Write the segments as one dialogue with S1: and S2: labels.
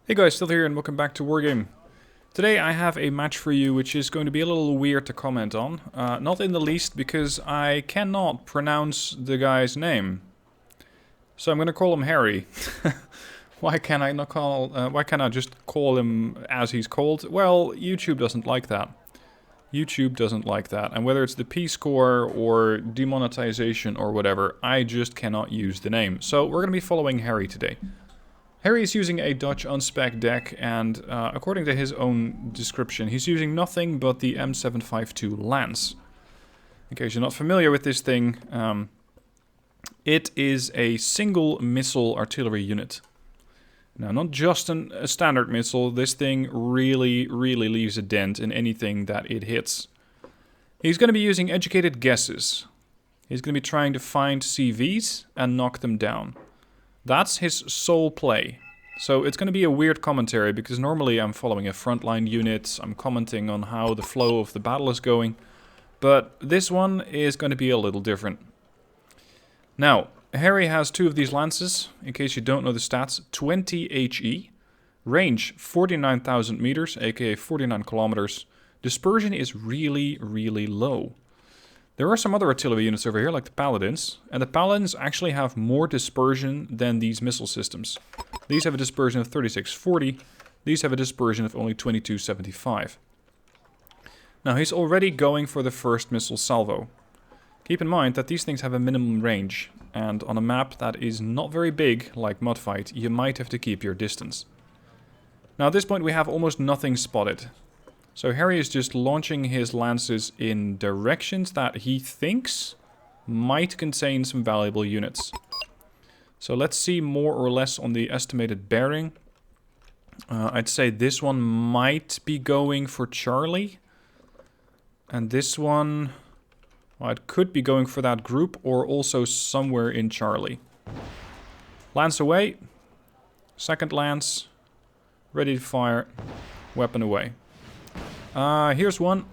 S1: Hey guys, still here and welcome back to Wargame. Today I have a match for you which is going to be a little weird to comment on. Not in the least because I cannot pronounce the guy's name. So I'm going to call him Harry. Why can't I just call him as he's called? Well, YouTube doesn't like that. YouTube doesn't like that. And whether it's the P-score or demonetization or whatever, I just cannot use the name. So we're going to be following Harry today. Harry is using a Dutch unspec deck, and according to his own description, he's using nothing but the M752 Lance. In case you're not familiar with this thing, it is a single missile artillery unit. Now, not just a standard missile, this thing really leaves a dent in anything that it hits. He's going to be using educated guesses. He's going to be trying to find CVs and knock them down. That's his sole play. So it's going to be a weird commentary because normally I'm following a frontline unit, I'm commenting on how the flow of the battle is going, but this one is going to be a little different. Now, Harry has two of these lances, in case you don't know the stats, 20 HE, range 49,000 meters, aka 49 kilometers, dispersion is really low. There are some other artillery units over here, like the Paladins, and the Paladins actually have more dispersion than these missile systems. These have a dispersion of 3640, these have a dispersion of only 2275. Now he's already going for the first missile salvo. Keep in mind that these things have a minimum range, and on a map that is not very big, like Mudfight, you might have to keep your distance. Now at this point we have almost nothing spotted. So Harry is just launching his lances in directions that he thinks might contain some valuable units. So let's see more or less on the estimated bearing. I'd say this one might be going for Charlie. And this one, well, it could be going for that group or also somewhere in Charlie. Lance away. Second lance. Ready to fire. Weapon away. Here's one,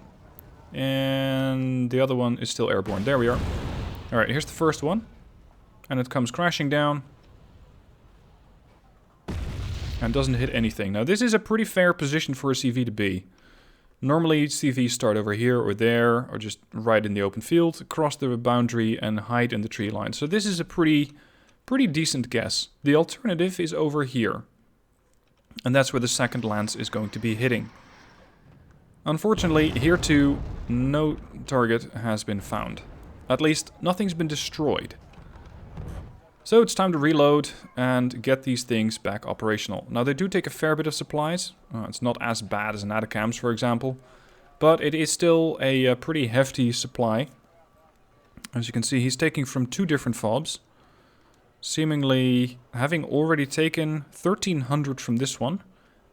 S1: and the other one is still airborne. There we are. Alright, here's the first one, and it comes crashing down, and doesn't hit anything. Now this is a pretty fair position for a CV to be. Normally CVs start over here or there, or just right in the open field, cross the boundary and hide in the tree line. So this is a pretty decent guess. The alternative is over here, and that's where the second lance is going to be hitting. Unfortunately, here too, no target has been found. At least, nothing's been destroyed. So it's time to reload and get these things back operational. Now, they do take a fair bit of supplies. It's not as bad as an Atacams, for example. But it is still a pretty hefty supply. As you can see, he's taking from two different fobs. Seemingly having already taken 1,300 from this one.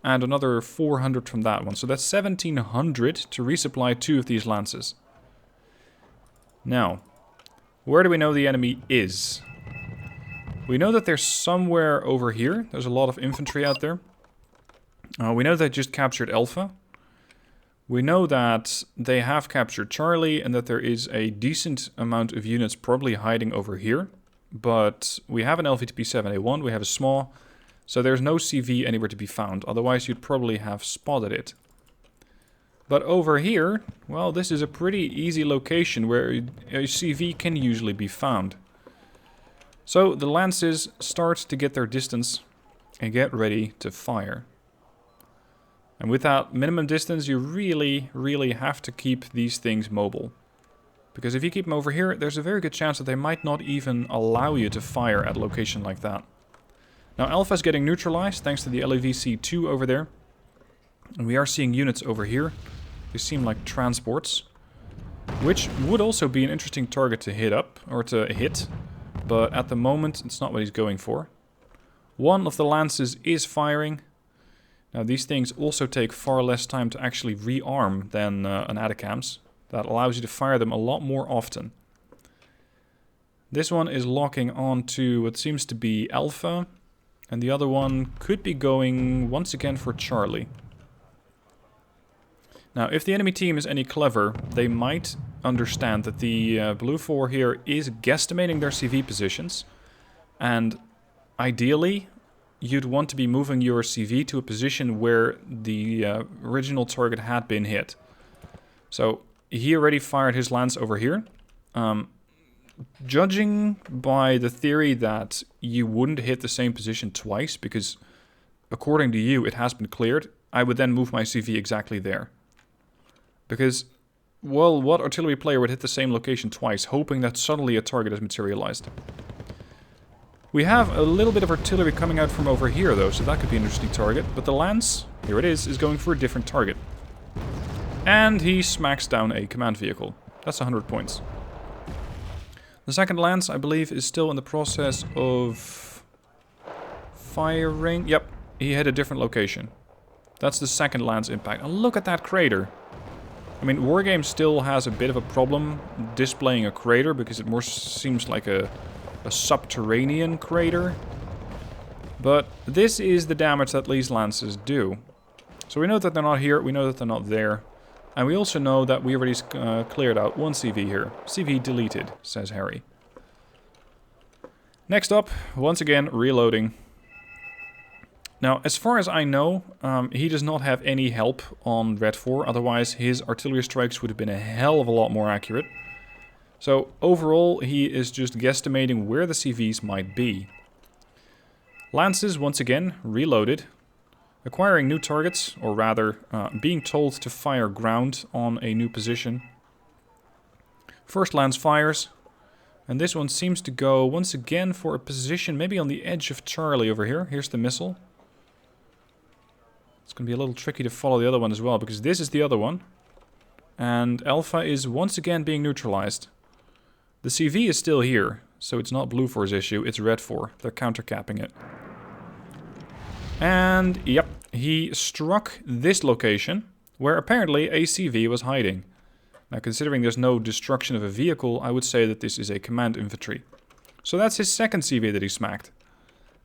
S1: And another 400 from that one. So that's 1,700 to resupply two of these lances. Now, where do we know the enemy is? We know that they're somewhere over here. There's a lot of infantry out there. We know they just captured Alpha. We know that they have captured Charlie and that there is a decent amount of units probably hiding over here. But we have an LVTP-7A1, we have a small. So there's no CV anywhere to be found, otherwise you'd probably have spotted it. But over here, well, this is a pretty easy location where a CV can usually be found. So the lances start to get their distance and get ready to fire. And with that minimum distance, you really have to keep these things mobile. Because if you keep them over here, there's a very good chance that they might not even allow you to fire at a location like that. Now Alpha is getting neutralized thanks to the LAVC-2 over there. And we are seeing units over here. They seem like transports. Which would also be an interesting target to hit up, or to hit. But at the moment, it's not what he's going for. One of the lances is firing. Now these things also take far less time to actually rearm than an Atacams. That allows you to fire them a lot more often. This one is locking on to what seems to be Alpha. And the other one could be going once again for Charlie. Now, if the enemy team is any clever, they might understand that the Blue 4 here is guesstimating their CV positions. And ideally, you'd want to be moving your CV to a position where the original target had been hit. So he already fired his lance over here. Judging by the theory that you wouldn't hit the same position twice, because according to you it has been cleared, I would then move my CV exactly there. Because, well, what artillery player would hit the same location twice, hoping that suddenly a target has materialized? We have a little bit of artillery coming out from over here, though, so that could be an interesting target. But the lance, here it is going for a different target. And he smacks down a command vehicle. That's 100 points. The second lance, I believe, is still in the process of firing. Yep, he hit a different location. That's the second lance impact. And look at that crater. I mean, Wargame still has a bit of a problem displaying a crater, because it more seems like a subterranean crater. But this is the damage that these lances do. So we know that they're not here, we know that they're not there. And we also know that we already cleared out one CV here. CV deleted, says Harry. Next up, once again, reloading. Now, as far as I know, he does not have any help on Red 4. Otherwise, his artillery strikes would have been a hell of a lot more accurate. So, overall, he is just guesstimating where the CVs might be. Lances, once again, reloaded. Acquiring new targets, or rather, being told to fire ground on a new position. First lance fires. And this one seems to go, once again, for a position maybe on the edge of Charlie over here. Here's the missile. It's going to be a little tricky to follow the other one as well, because this is the other one. And Alpha is once again being neutralized. The CV is still here, so it's not Blue 4's issue, it's Red 4. They're countercapping it. And, yep, he struck this location, where apparently a CV was hiding. Now, considering there's no destruction of a vehicle, I would say that this is a command infantry. So that's his second CV that he smacked.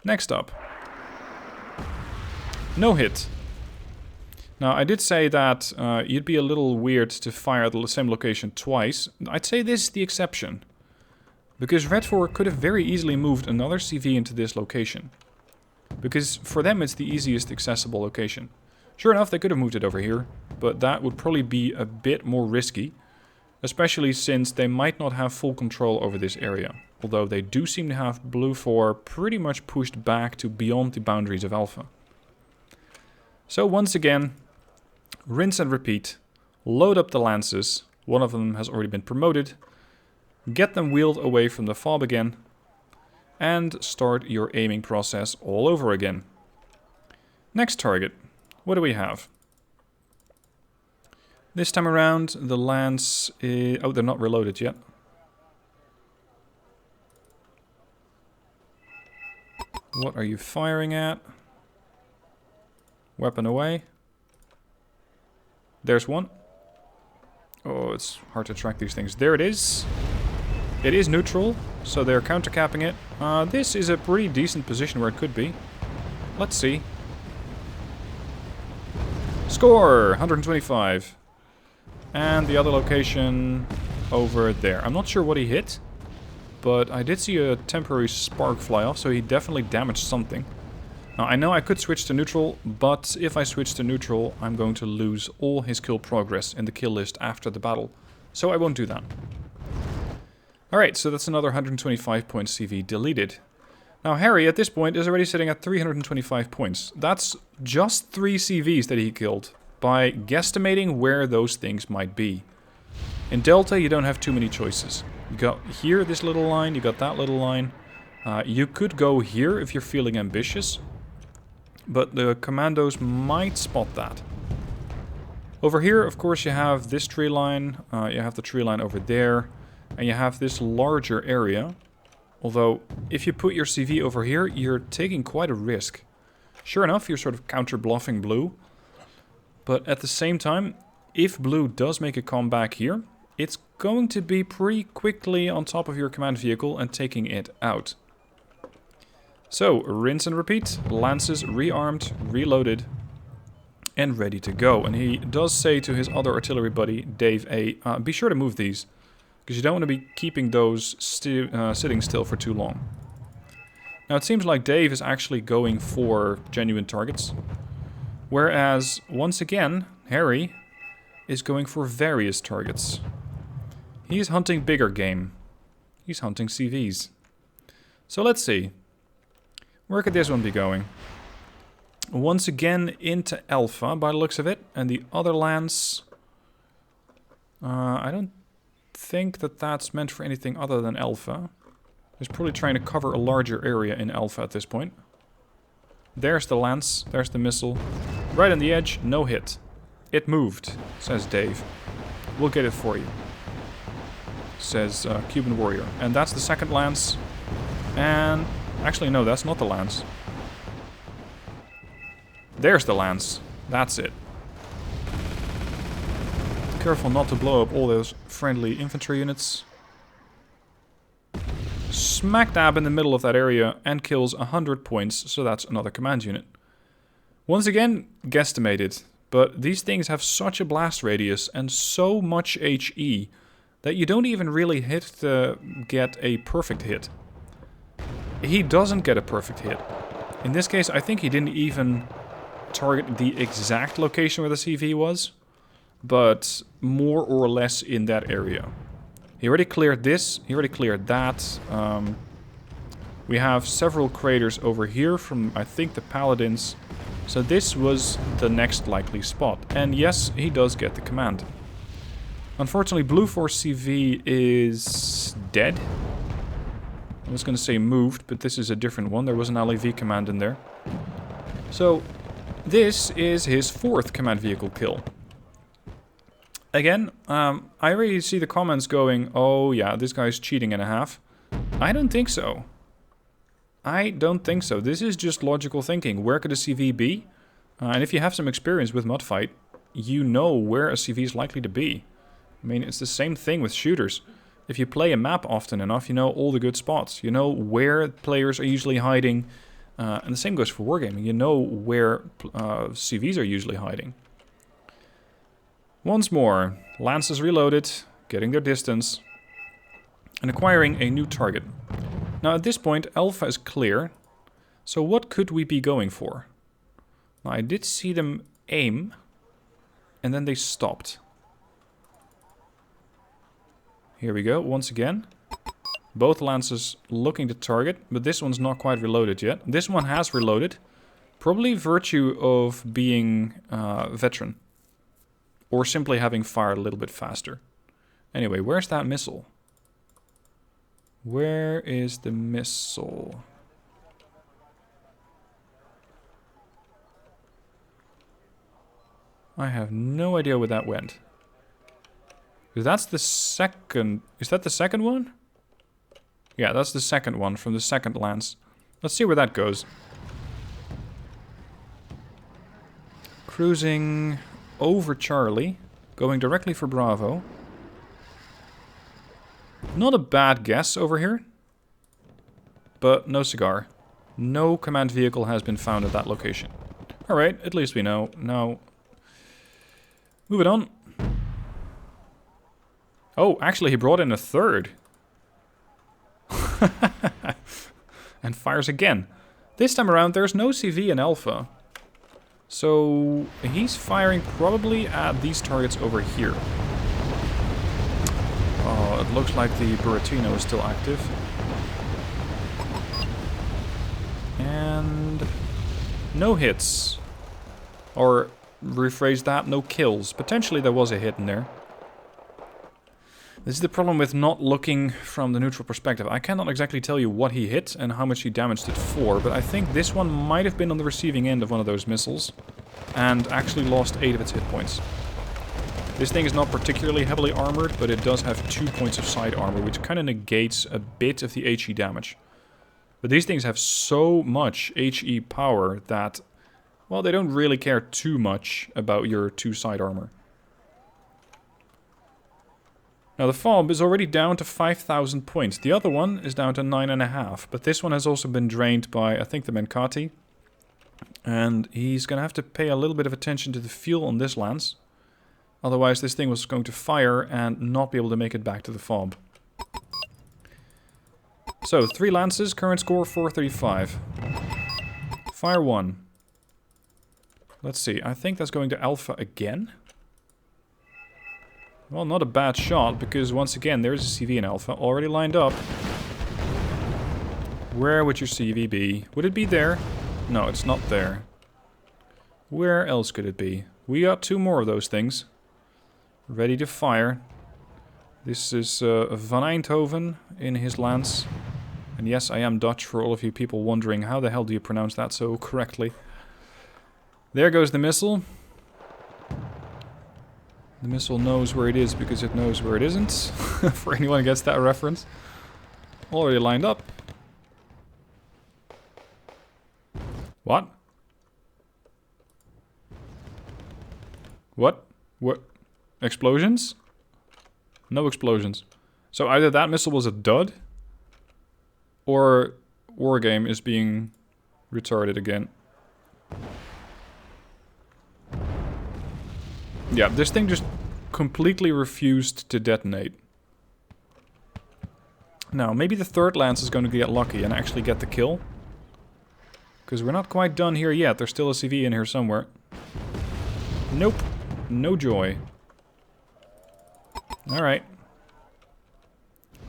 S1: Next up. No hit. Now, I did say that you'd be a little weird to fire at the same location twice. I'd say this is the exception. Because Red 4 could have very easily moved another CV into this location. Because for them it's the easiest accessible location. Sure enough, they could have moved it over here, but that would probably be a bit more risky. Especially since they might not have full control over this area. Although they do seem to have Blue 4 pretty much pushed back to beyond the boundaries of Alpha. So once again, rinse and repeat. Load up the lances. One of them has already been promoted. Get them wheeled away from the fob again. And start your aiming process all over again. Next target. What do we have? This time around, the lance is... Oh, they're not reloaded yet. What are you firing at? Weapon away. There's one. Oh, it's hard to track these things. There it is. It is neutral, so they're countercapping it. This is a pretty decent position where it could be. Let's see. Score! 125. And the other location over there. I'm not sure what he hit, but I did see a temporary spark fly off, so he definitely damaged something. Now, I know I could switch to neutral, but if I switch to neutral, I'm going to lose all his kill progress in the kill list after the battle. So I won't do that. Alright, so that's another 125 points CV deleted. Now, Harry, at this point, is already sitting at 325 points. That's just 3 CVs that he killed, by guesstimating where those things might be. In Delta, you don't have too many choices. You got here this little line, you got that little line. You could go here if you're feeling ambitious, but the commandos might spot that. Over here, of course, you have this tree line, you have the tree line over there, and you have this larger area. Although, if you put your CV over here, you're taking quite a risk. Sure enough, you're sort of counter-bluffing Blue. But at the same time, if Blue does make a comeback here, it's going to be pretty quickly on top of your command vehicle and taking it out. So, rinse and repeat. Lances rearmed, reloaded, and ready to go. And he does say to his other artillery buddy, Dave A, be sure to move these, because you don't want to be keeping those sitting still for too long. Now it seems like Dave is actually going for genuine targets. Whereas, once again, Harry is going for various targets. He's hunting bigger game. He's hunting CVs. So let's see. Where could this one be going? Once again into Alpha, by the looks of it. And the other lands... I don't think that that's meant for anything other than Alpha. He's probably trying to cover a larger area in Alpha at this point. There's the lance. There's the missile. Right on the edge. No hit. It moved, says Dave. We'll get it for you, says Cuban Warrior. And that's the second lance. And... actually, no, that's not the lance. There's the lance. That's it. Careful not to blow up all those friendly infantry units. Smack dab in the middle of that area and kills 100 points, so that's another command unit. Once again, guesstimated, but these things have such a blast radius and so much HE that you don't even really hit to get a perfect hit. He doesn't get a perfect hit. In this case, I think he didn't even target the exact location where the CV was, but more or less in that area. He already cleared this, he already cleared that. We have several craters over here from, I think, the Paladins. So this was the next likely spot. And yes, he does get the command. Unfortunately, Blue Force CV is dead. I was going to say moved, but this is a different one. There was an LAV command in there. So, this is his 4th command vehicle kill. Again, I already see the comments going, oh yeah, this guy's cheating and a half. I don't think so. I don't think so. This is just logical thinking. Where could a CV be? And if you have some experience with Mudfight, you know where a CV is likely to be. I mean, it's the same thing with shooters. If you play a map often enough, you know all the good spots. You know where players are usually hiding. And the same goes for Wargaming. You know where CVs are usually hiding. Once more, lances reloaded, getting their distance, and acquiring a new target. Now at this point, Alpha is clear. So what could we be going for? Now I did see them aim, and then they stopped. Here we go, once again. Both lances looking to target, but this one's not quite reloaded yet. This one has reloaded. Probably virtue of being veteran. Or simply having fired a little bit faster. Anyway, where's that missile? Where is the missile? I have no idea where that went. Because that's the second... Is that the second one? Yeah, that's the second one from the second lance. Let's see where that goes. Cruising over Charlie. Going directly for Bravo. Not a bad guess over here. But no cigar. No command vehicle has been found at that location. Alright, at least we know. Now, moving on. Oh, actually he brought in a third. And fires again. This time around there's no CV in Alpha. So he's firing probably at these targets over here. Oh, it looks like the Buratino is still active. And no hits. Or rephrase that, no kills. Potentially there was a hit in there. This is the problem with not looking from the neutral perspective. I cannot exactly tell you what he hit and how much he damaged it for, but I think this one might have been on the receiving end of one of those missiles and actually lost 8 of its hit points. This thing is not particularly heavily armored, but it does have 2 points of side armor, which kind of negates a bit of the HE damage. But these things have so much HE power that, well, they don't really care too much about your 2 side armor. Now the fob is already down to 5,000 points. The other one is down to 9.5. But this one has also been drained by, I think, the Menkati. And he's going to have to pay a little bit of attention to the fuel on this lance. Otherwise this thing was going to fire and not be able to make it back to the fob. So, 3 lances, current score 435. Fire 1. Let's see, I think that's going to Alpha again. Well, not a bad shot, because once again, there's a CV in Alpha already lined up. Where would your CV be? Would it be there? No, it's not there. Where else could it be? We got 2 more of those things. Ready to fire. This is Van Eindhoven in his lance. And yes, I am Dutch for all of you people wondering how the hell do you pronounce that so correctly. There goes the missile. The missile knows where it is because it knows where it isn't. For anyone who gets that reference. Already lined up. What? What? What? Explosions? No explosions. So either that missile was a dud, or Wargame is being retarded again. Yeah, this thing just completely refused to detonate. Now, maybe the 3rd lance is going to get lucky and actually get the kill. Because we're not quite done here yet. There's still a CV in here somewhere. Nope. No joy. Alright.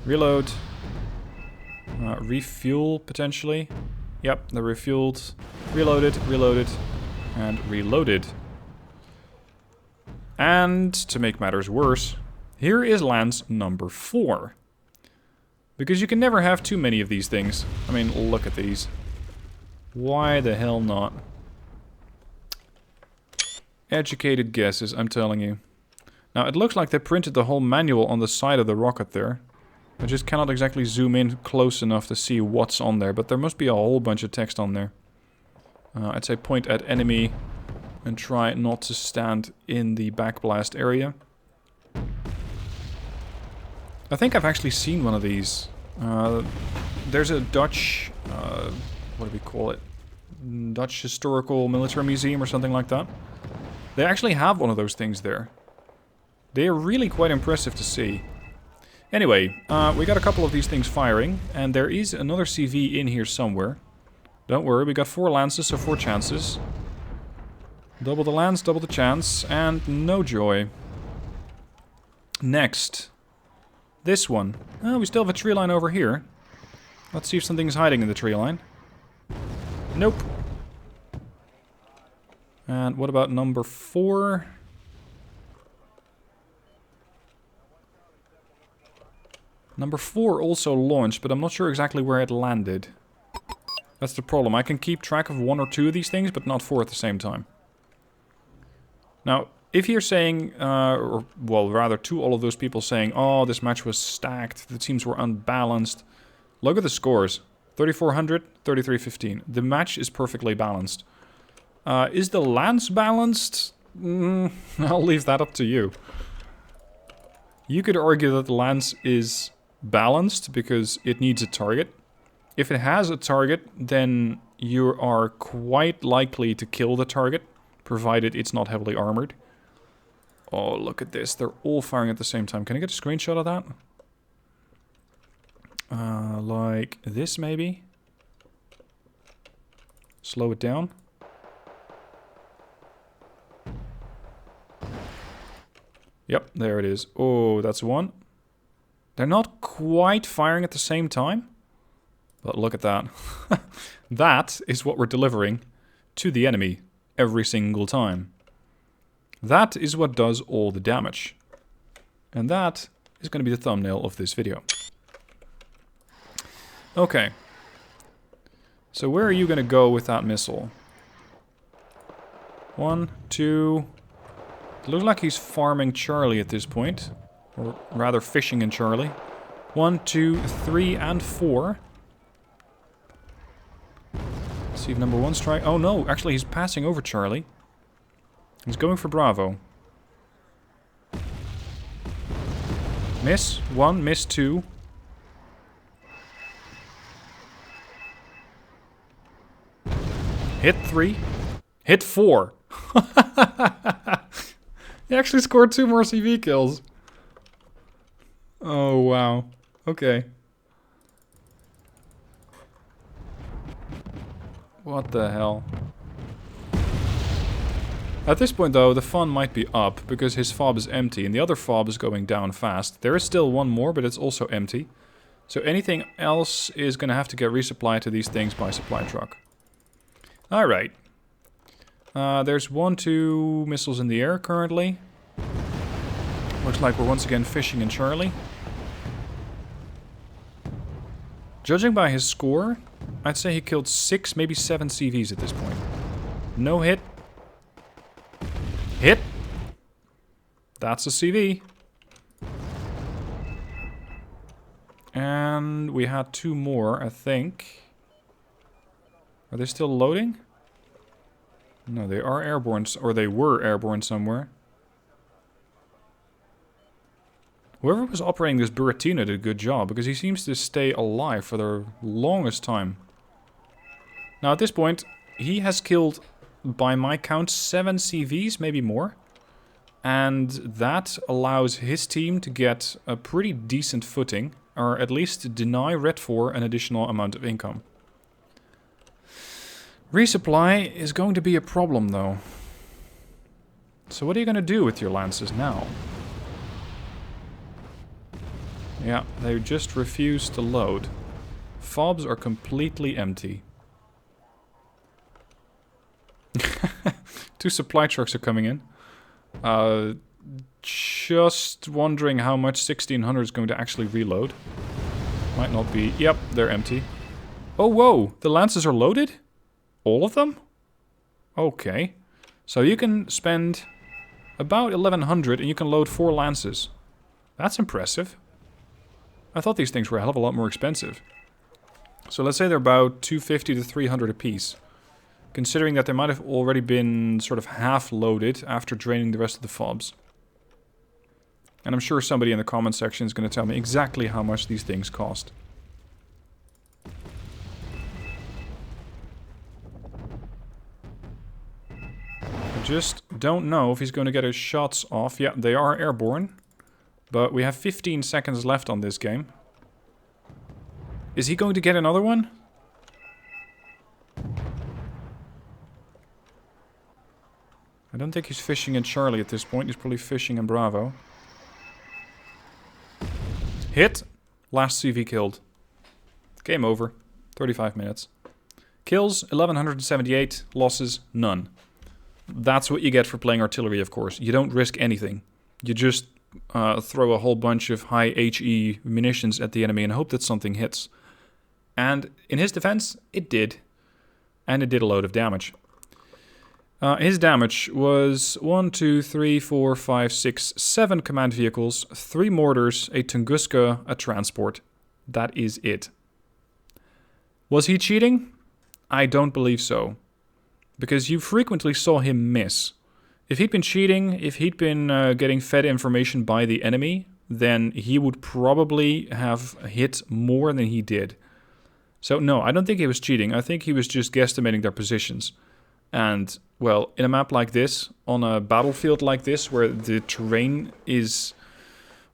S1: Reload. Refuel, potentially. Yep, they're refueled. Reloaded, reloaded, and reloaded. And, to make matters worse, here is lance number 4. Because you can never have too many of these things. I mean, look at these. Why the hell not? Educated guesses, I'm telling you. Now, it looks like they printed the whole manual on the side of the rocket there. I just cannot exactly zoom in close enough to see what's on there, but there must be a whole bunch of text on there. I'd say point at enemy and try not to stand in the backblast area. I think I've actually seen one of these. There's a Dutch, what do we call it? Dutch Historical Military Museum or something like that. They actually have one of those things there. They are really quite impressive to see. Anyway, we got a couple of these things firing, and there is another CV in here somewhere. Don't worry, we got 4 lances, so 4 chances. Double the lance, double the chance, and no joy. Next. This one. Oh, we still have a tree line over here. Let's see if something's hiding in the tree line. Nope. And what about number 4? Number 4 also launched, but I'm not sure exactly where it landed. That's the problem. I can keep track of 1 or 2 of these things, but not 4 at the same time. Now, if you're saying, or well, rather to all of those people saying, oh, this match was stacked, the teams were unbalanced, look at the scores. 3400, 3315. The match is perfectly balanced. Is the lance balanced? I'll leave that up to you. You could argue that the lance is balanced because it needs a target. If it has a target, then you are quite likely to kill the target, provided it's not heavily armored. Oh, look at this. They're all firing at the same time. Can I get a screenshot of that? Like this, maybe? Slow it down. Yep, there it is. Oh, that's one. They're not quite firing at the same time. But look at that. That is what we're delivering to the enemy every single time. That is what does all the damage. And that is going to be the thumbnail of this video. Okay. So where are you going to go with that missile? 1, 2... It looks like he's farming Charlie at this point. Or rather fishing in Charlie. 1, 2, 3, and 4. Let's see if number 1's trying... Oh no, actually he's passing over Charlie. He's going for Bravo. Miss 1, miss 2. Hit 3. Hit 4. He actually scored 2 more CV kills. Oh, wow. Okay. What the hell? At this point, though, the fun might be up, because his fob is empty, and the other fob is going down fast. There is still one more, but it's also empty. So anything else is going to have to get resupplied to these things by supply truck. Alright. There's 1-2 missiles in the air currently. Looks like we're once again fishing in Charlie. Judging by his score, I'd say he killed 6, maybe 7 CVs at this point. No hit. Hit! That's a CV. And we had 2 more, I think. Are they still loading? No, they are airborne, or they were airborne somewhere. Whoever was operating this Buratino did a good job, because he seems to stay alive for the longest time. Now at this point, he has killed, by my count, 7 CVs, maybe more. And that allows his team to get a pretty decent footing, or at least deny Red 4 an additional amount of income. Resupply is going to be a problem, though. So what are you going to do with your lances now? Yeah, they just refuse to load. Fobs are completely empty. 2 supply trucks are coming in. Just wondering how much 1600 is going to actually reload. Might not be. Yep, they're empty. Oh, whoa! The lances are loaded? All of them? Okay. So you can spend about 1100 and you can load 4 lances. That's impressive. I thought these things were a hell of a lot more expensive. So let's say they're about 250 to 300 apiece. Considering that they might have already been sort of half loaded after draining the rest of the fobs. And I'm sure somebody in the comment section is going to tell me exactly how much these things cost. I just don't know if he's going to get his shots off. Yeah, they are airborne. But we have 15 seconds left on this game. Is he going to get another one? I don't think he's fishing in Charlie at this point. He's probably fishing in Bravo. Hit. Last CV killed. Game over. 35 minutes. Kills, 1178. Losses, none. That's what you get for playing artillery, of course. You don't risk anything. You just throw a whole bunch of high HE munitions at the enemy and hope that something hits. And in his defense, it did. And it did a load of damage. His damage was 1, 2, 3, 4, 5, 6, 7 command vehicles, 3 mortars, a Tunguska, a transport. That is it. Was he cheating? I don't believe so. Because you frequently saw him miss. If he'd been cheating, if he'd been getting fed information by the enemy, then he would probably have hit more than he did. So no, I don't think he was cheating. I think he was just guesstimating their positions. And, well, in a map like this, on a battlefield like this, where the terrain is,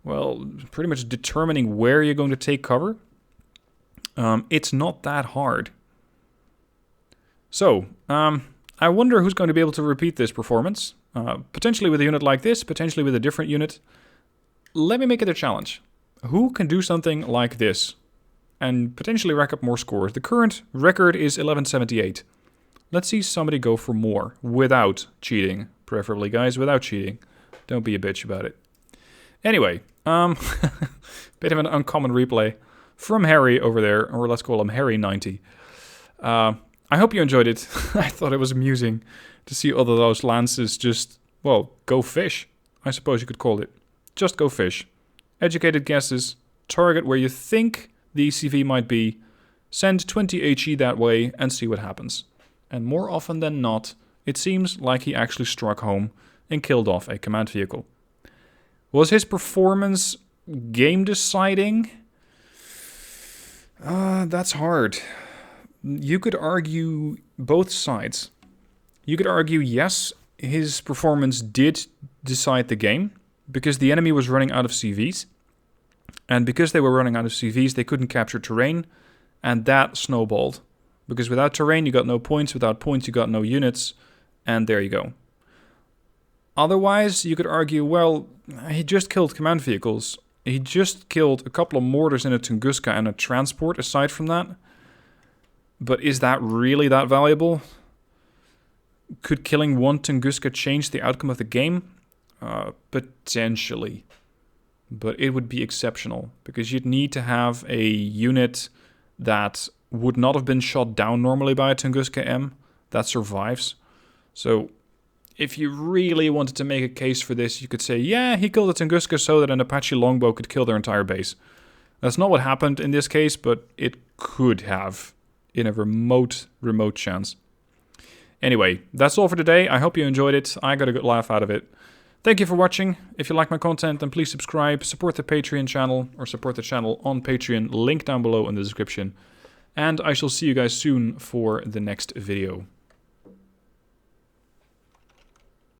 S1: well, pretty much determining where you're going to take cover, it's not that hard. So, I wonder who's going to be able to repeat this performance. Potentially with a unit like this, potentially with a different unit. Let me make it a challenge. Who can do something like this? And potentially rack up more scores. The current record is 1178. Let's see somebody go for more. Without cheating. Preferably, guys, without cheating. Don't be a bitch about it. Anyway, bit of an uncommon replay from Harry over there. Or let's call him Harry90. I hope you enjoyed it. I thought it was amusing to see all of those lances just, well, go fish. I suppose you could call it. Just go fish. Educated guesses. Target where you think the CV might be. Send 20 HE that way and see what happens. And more often than not, it seems like he actually struck home and killed off a command vehicle. Was his performance game deciding? That's hard. You could argue both sides. You could argue, yes, his performance did decide the game, because the enemy was running out of CVs. And because they were running out of CVs, they couldn't capture terrain, and that snowballed. Because without terrain, you got no points. Without points, you got no units. And there you go. Otherwise, you could argue, well, he just killed command vehicles. He just killed a couple of mortars in a Tunguska and a transport aside from that. But is that really that valuable? Could killing one Tunguska change the outcome of the game? Potentially. But it would be exceptional. Because you'd need to have a unit that would not have been shot down normally by a Tunguska M that survives. So if you really wanted to make a case for this, you could say, yeah, he killed a Tunguska so that an Apache longbow could kill their entire base. That's not what happened in this case, but it could have in a remote chance. Anyway, that's all for today. I hope you enjoyed it. I got a good laugh out of it. Thank you for watching. If you like my content, then please subscribe, support the Patreon channel, or support the channel on Patreon, link down below in the description. And I shall see you guys soon for the next video.